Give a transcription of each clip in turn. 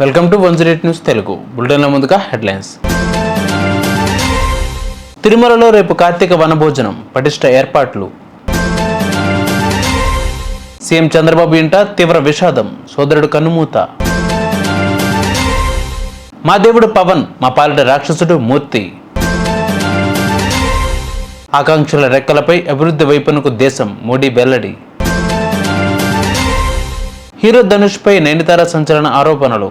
Welcome to 108 news Telugu బులెటిన్ల ముందుగా headlines. తిరుమలలో రేపు కార్తీక వనభోజనం, పటిష్ట ఏర్పాట్లు. సీఎం చంద్రబాబు ఇంట తీవ్ర విషాదం, సోదరుడు కన్నుమూత. మా దేవుడు పవన్, మా పాలిట రాక్షసుడు మూర్తి. ఆకాంక్షల రెక్కలపై అభివృద్ధి వైపునకు దేశం, మోడీ వెల్లడి. హీరో ధనుష్ పై నయనతార సంచలన ఆరోపణలు.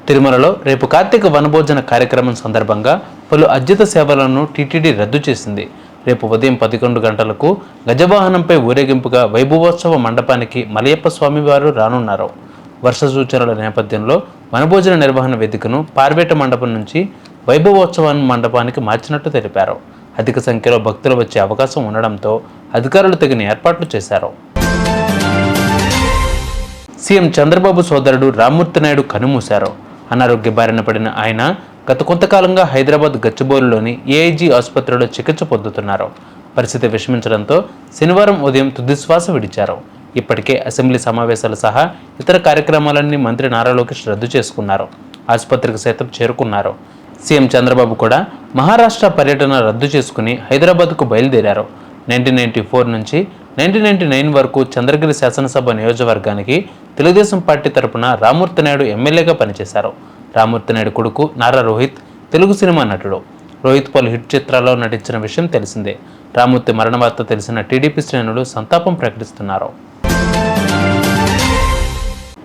తిరుమలలో రేపు కార్తీక వనభోజన కార్యక్రమం సందర్భంగా పలు అద్భుత సేవలను టీటీడీ రద్దు చేసింది. రేపు ఉదయం 11 గంటలకు గజవాహనంపై ఊరేగింపుగా వైభవోత్సవ మండపానికి మలయప్ప స్వామివారు రానున్నారు. వర్ష సూచనల నేపథ్యంలో వనభోజన నిర్వహణ వేదికను పార్వేట మండపం నుంచి వైభవోత్సవ మండపానికి మార్చినట్టు తెలిపారు. అధిక సంఖ్యలో భక్తులు వచ్చే అవకాశం ఉండడంతో అధికారులు తగిన ఏర్పాట్లు చేశారు. సీఎం చంద్రబాబు సోదరుడు రామ్మూర్తి నాయుడు కన్నుమూశారు. అనారోగ్య బారిన పడిన ఆయన గత కొంతకాలంగా హైదరాబాద్ గచ్చిబౌలిలోని ఏఐజీ ఆసుపత్రిలో చికిత్స పొందుతున్నారు. పరిస్థితి విషమించడంతో శనివారం ఉదయం తుదిశ్వాస విడిచారు. ఇప్పటికే అసెంబ్లీ సమావేశాలు సహా ఇతర కార్యక్రమాలన్నీ మంత్రి నారా లోకేష్ రద్దు చేసుకున్నారు. ఆసుపత్రికి సైతం చేరుకున్నారు. సీఎం చంద్రబాబు కూడా మహారాష్ట్ర పర్యటన రద్దు చేసుకుని హైదరాబాద్కు బయలుదేరారు. 1994 నుంచి 1999 వరకు చంద్రగిరి శాసనసభ నియోజకవర్గానికి తెలుగుదేశం పార్టీ తరపున రామ్మూర్తి నాయుడు ఎమ్మెల్యేగా పనిచేశారు. రామ్మూర్తి నాయుడు కొడుకు నారా రోహిత్ తెలుగు సినిమా నటుడు. రోహిత్ పలు హిట్ చిత్రాల్లో నటించిన విషయం తెలిసిందే. రామ్మూర్తి మరణ వార్త తెలిసిన టీడీపీ శ్రేణులు సంతాపం ప్రకటిస్తున్నారు.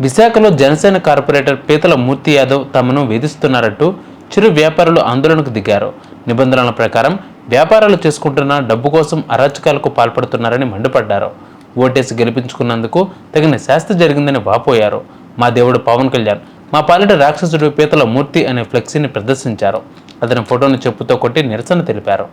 విశాఖలో జనసేన కార్పొరేటర్ పీతల మూర్తి యాదవ్ తమను వేధిస్తున్నారంటూ చిరు వ్యాపారులు ఆందోళనకు దిగారు. నిబంధనల ప్రకారం వ్యాపారాలు చేసుకుంటున్న డబ్బు కోసం అరాచకాలకు పాల్పడుతున్నారని మండిపడ్డారు. ఓటేసి గెలిపించుకున్నందుకు తగిన శాస్తి జరిగిందని వాపోయారు. మా దేవుడు పవన్ కళ్యాణ్, మా పాలిట రాక్షసుడు పీతల మూర్తి అనే ఫ్లెక్సీని ప్రదర్శించారు. అతని ఫోటోను చెప్పుతో కొట్టి నిరసన తెలిపారు.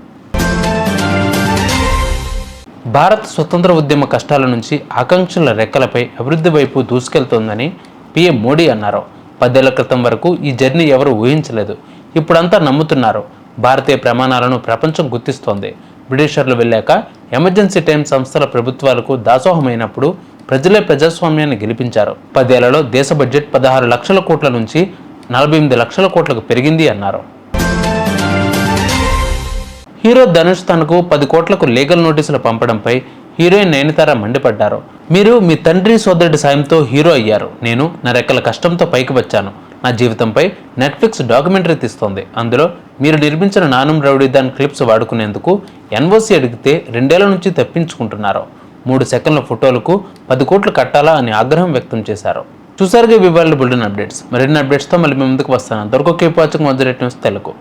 భారత్ స్వతంత్ర ఉద్యమ కష్టాల నుంచి ఆకాంక్షల రెక్కలపై అభివృద్ధి వైపు దూసుకెళ్తోందని పీఎం మోడీ అన్నారు. 10 ఏళ్ల క్రితం వరకు ఈ జర్నీ ఎవరు ఊహించలేదు. ఇప్పుడంతా నమ్ముతున్నారు. భారతీయ ప్రమాణాలను ప్రపంచం గుర్తిస్తోంది. బ్రిటిషర్లు వెళ్ళాక ఎమర్జెన్సీ టైం సంస్థల ప్రభుత్వాలకు దాసోహమైనప్పుడు ప్రజలే ప్రజాస్వామ్యాన్ని గెలిపించారు. 10 ఏళ్లలో దేశ బడ్జెట్ 16 లక్షల కోట్ల నుంచి 48 లక్షల కోట్లకు పెరిగింది అన్నారు. హీరో ధనుష్ తనకు 10 కోట్లకు లీగల్ నోటీసులు పంపడంపై హీరోయిన్ నయనతార మండిపడ్డారు. మీరు మీ తండ్రి సోదరుడి సాయంతో హీరో అయ్యారు. నేను నా రెక్కల కష్టంతో పైకి వచ్చాను. నా జీవితంపై నెట్ఫ్లిక్స్ డాక్యుమెంటరీ తీస్తోంది. అందులో మీరు నిర్మించిన నానుం రౌడీదాన్ క్లిప్స్ వాడుకునేందుకు ఎన్ఓసి అడిగితే 2 ఏళ్ల నుంచి తప్పించుకుంటున్నారు. 3 సెకండ్ల ఫోటోలకు 10 కోట్లు కట్టాలా అని ఆగ్రహం వ్యక్తం చేశారు. చూసారుగా ఇవాళ బులెటిన్ అప్డేట్స్. మరిన్ని అప్డేట్స్తో మళ్ళీ మీ ముందుకు వస్తాను. అంతవరకు కీప్ వాచింగ్ 108 న్యూస్ తెలుగు.